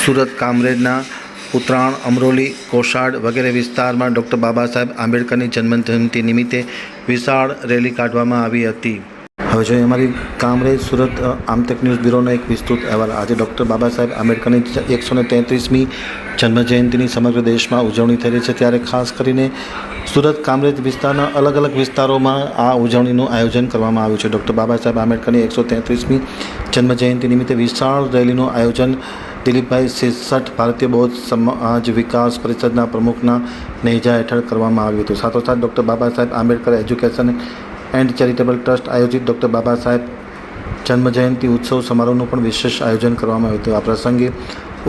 સુરત કામરેજના ઉત્તરાણ, અમરોલી, કોસાડ વગેરે વિસ્તારમાં ડૉક્ટર બાબા સાહેબ આંબેડકરની જન્મજયંતિ નિમિત્તે વિશાળ રેલી કાઢવામાં આવી હતી. હવે જોઈએ અમારી કામરેજ સુરત આમતક ન્યૂઝ બ્યુરોનો એક વિસ્તૃત અહેવાલ. આજે ડૉક્ટર બાબા સાહેબ આંબેડકરની 133મી જન્મજયંતિની સમગ્ર દેશમાં ઉજવણી થઈ રહી છે, ત્યારે ખાસ કરીને સુરત કામરેજ વિસ્તારના અલગ અલગ વિસ્તારોમાં આ ઉજવણીનું આયોજન કરવામાં આવ્યું છે. ડૉક્ટર બાબા સાહેબ આંબેડકરની 133મી જન્મજયંતિ નિમિત્તે વિશાળ રેલીનું આયોજન દિલીપભાઈ સિરસઠ ભારતીય બૌદ્ધ સમાજ વિકાસ પરિષદના પ્રમુખના નેજા હેઠળ કરવામાં આવ્યું હતું. સાથોસાથ doctor Baba Saheb Ambedkar education and charitable trust આયોજિત ડૉક્ટર બાબા સાહેબ જન્મજયંતિ ઉત્સવ સમારોહનું પણ વિશેષ આયોજન કરવામાં આવ્યું હતું. આ પ્રસંગે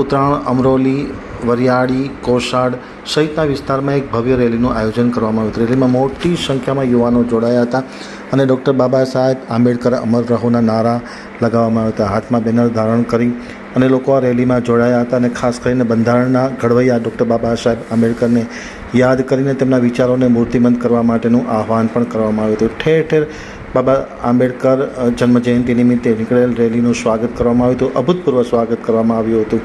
ઉત્તરાણ, અમરોલી, વરિયાળી, કોસાડ સહિતના વિસ્તારમાં એક ભવ્ય રેલીનું આયોજન કરવામાં આવ્યું હતું. રેલીમાં મોટી સંખ્યામાં યુવાનો જોડાયા હતા અને ડૉક્ટર બાબા સાહેબ આંબેડકર અમર રહોના નારા લગાવવામાં આવ્યા હતા. હાથમાં બેનર ધારણ કરી અને લોકો આ રેલીમાં જોડાયા હતા અને ખાસ કરીને બંધારણના ઘડવૈયા ડૉક્ટર બાબા સાહેબ આંબેડકરને યાદ કરીને તેમના વિચારોને મૂર્તિમંત કરવા માટેનું આહ્વાન પણ કરવામાં આવ્યું હતું. ઠેર ઠેર બાબા આંબેડકર જન્મજયંતિ નિમિત્તે નીકળેલ રેલીનું સ્વાગત કરવામાં આવ્યું હતું. અભૂતપૂર્વ સ્વાગત કરવામાં આવ્યું હતું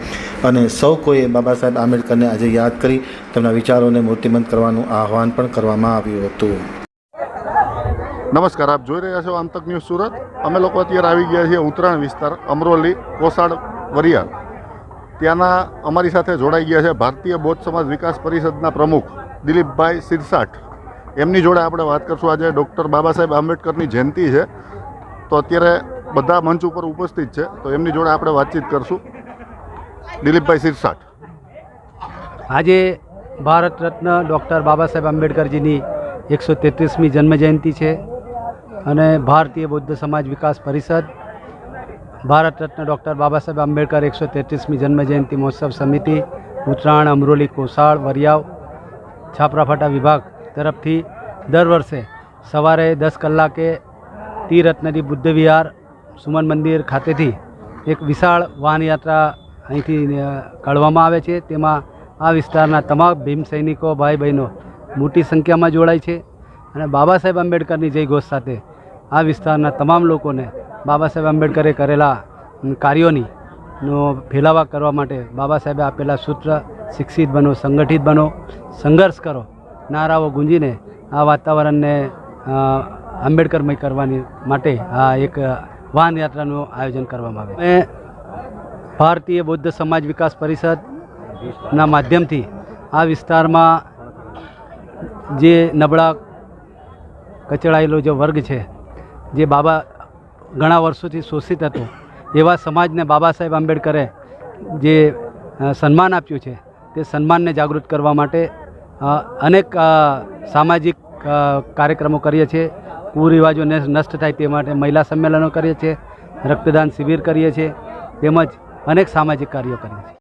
અને સૌ કોઈએ બાબા સાહેબ આંબેડકરને આજે યાદ કરી તેમના વિચારોને મૂર્તિમંત કરવાનું આહ્વાન પણ કરવામાં આવ્યું હતું. નમસ્કાર, આપ જોઈ રહ્યા છો આમતક ન્યૂઝ સુરત. અમે લોકો અત્યારે આવી ગયા છીએ ઉત્તરાણ વિસ્તાર, અમરોલી, કોસાડ, વરિયાળ. ત્યાંના અમારી સાથે જોડાઈ ગયા છે ભારતીય બૌદ્ધ સમાજ વિકાસ પરિષદના પ્રમુખ દિલીપભાઈ સિરસાઠ. એમની જોડે આપણે વાત કરશું. આજે ડૉક્ટર બાબા સાહેબ આંબેડકરની જયંતિ છે, તો અત્યારે બધા મંચ ઉપર ઉપસ્થિત છે, તો એમની જોડે આપણે વાતચીત કરશું. દિલીપભાઈ સિરસાઠ, આજે ભારત રત્ન ડૉક્ટર બાબા સાહેબ આંબેડકરજીની 133મી જન્મજયંતિ છે અને ભારતીય બૌદ્ધ સમાજ વિકાસ પરિષદ, ભારત રત્ન ડૉક્ટર બાબા સાહેબ આંબેડકર 133મી જન્મજયંતિ મહોત્સવ સમિતિ, ઉત્તરાણ, અમરોલી, કોસાડ, વરિયાવ છાપરાફાટા વિભાગ તરફથી દર વર્ષે સવારે 10 કલાકે તીરત્નદી બુદ્ધ વિહાર સુમન મંદિર ખાતેથી એક વિશાળ વાહનયાત્રા અહીંથી કાઢવામાં આવે છે. તેમાં આ વિસ્તારના તમામ ભીમ સૈનિકો, ભાઈ બહેનો મોટી સંખ્યામાં જોડાય છે અને બાબા સાહેબ આંબેડકરની જય ઘોષ સાથે આ વિસ્તારના તમામ લોકોને બાબા સાહેબ આંબેડકરે કરેલા કાર્યોની ફેલાવા કરવા માટે બાબા સાહેબે આપેલા સૂત્ર શિક્ષિત બનો, સંગઠિત બનો, સંઘર્ષ કરો નારાઓ ગુંજીને આ વાતાવરણને આંબેડકરમય કરવાની માટે આ એક વાહન યાત્રાનું આયોજન કરવામાં આવે છે. ભારતીય બૌદ્ધ સમાજ વિકાસ પરિષદના માધ્યમથી આ વિસ્તારમાં જે નબળા કચડાયેલો જે વર્ગ છે, જે બાબા ઘણા વર્ષોથી શોષિત હતો, એવા સમાજને બાબા સાહેબ આંબેડકરે જે સન્માન આપ્યું છે, તે સન્માનને જાગૃત કરવા માટે અનેક સામાજિક કાર્યક્રમો કરીએ છીએ. કુરિવાજો નષ્ટ થાય તે માટે મહિલા સંમેલનો કરીએ છીએ, રક્તદાન શિબિર કરીએ છીએ, તેમજ અનેક સામાજિક કાર્યો કરીએ છીએ.